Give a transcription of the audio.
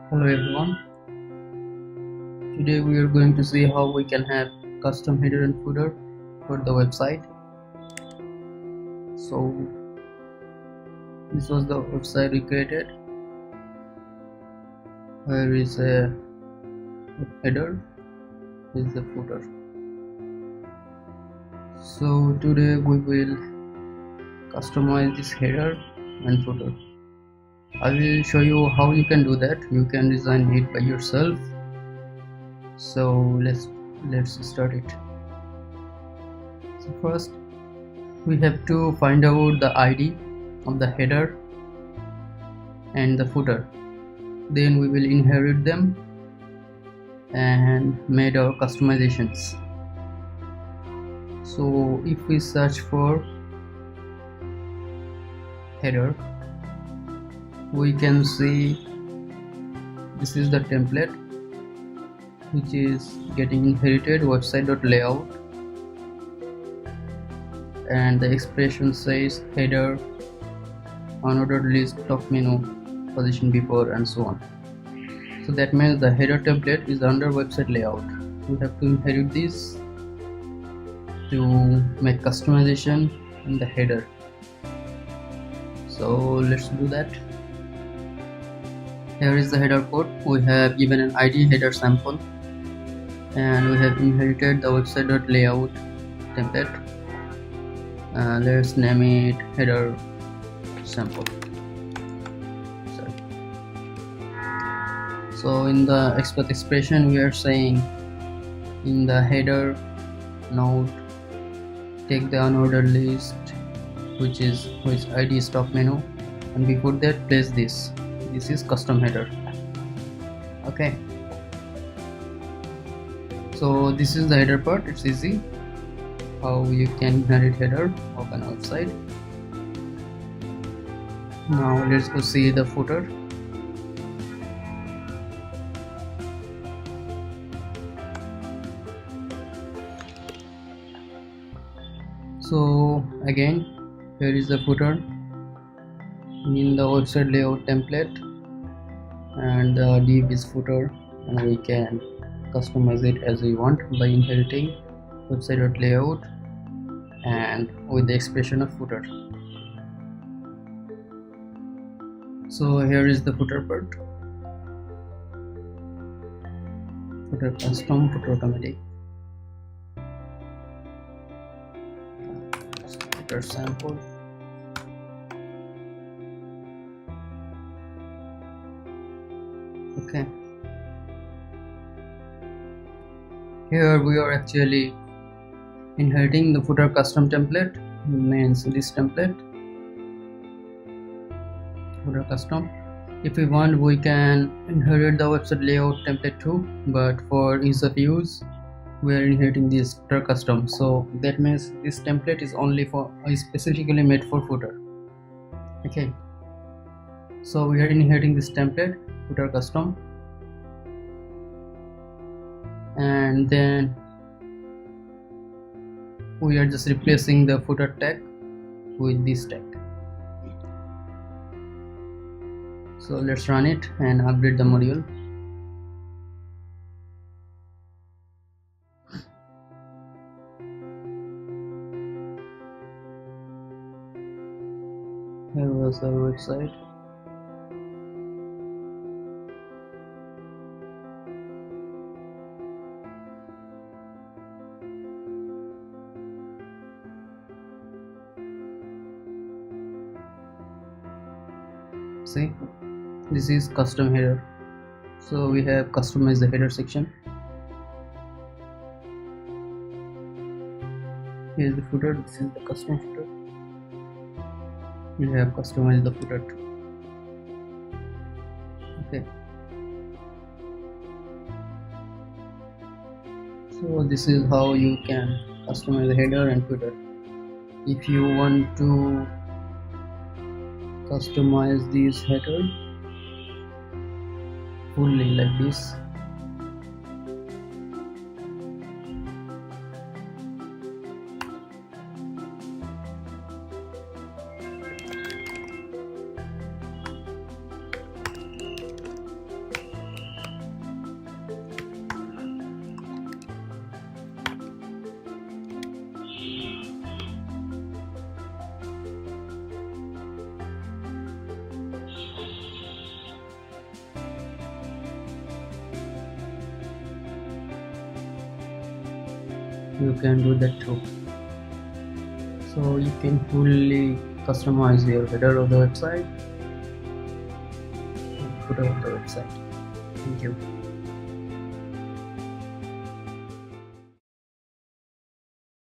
Hello everyone, today we are going to see how we can have custom header and footer for the website. So this was the website we created. Here is a header, this is the footer. So today we will customize this header and footer. I will show you how you can do that. You can design it by yourself. So let's start it. So first we have to find out the ID of the header and the footer. Then we will inherit them and made our customizations. So if we search for header, we can see this is the template which is getting inherited, website.layout, and the expression says header, unordered list, top menu, position before, and so on. So that means the header template is under website layout. We have to inherit this to make customization in the header. So let's do that. Here is the header code. We have given an ID header sample and we have inherited the website.layout template. Let's name it header sample. So in the expert expression we are saying in the header node take the unordered list which ID is top menu, and before that place this is custom header. Okay, so this is the header part. It's easy how you can inherit header of an website. Now let's go see the footer. So again, here is the footer in the website layout template, and the div is footer, and we can customize it as we want by inheriting website.layout and with the expression of footer. So here is the footer part: footer custom, footer automatic, footer sample. Okay, here we are actually inheriting the footer custom template, means this template, footer custom. If we want, we can inherit the website layout template too, but for ease of use we are inheriting this footer custom. So that means this template is specifically made for footer. Okay, so we are inheriting this template, footer custom, and then we are just replacing the footer tag with this tag. So let's run it and update the module. Here was our website. See, this is custom header. So we have customized the header section. Here is the footer. This is the custom footer. We have customized the footer too. Okay, so this is how you can customize the header and footer. If you want to customize this header fully like this, you can do that too. So you can fully customize your header of the website and footer of the website. Thank you.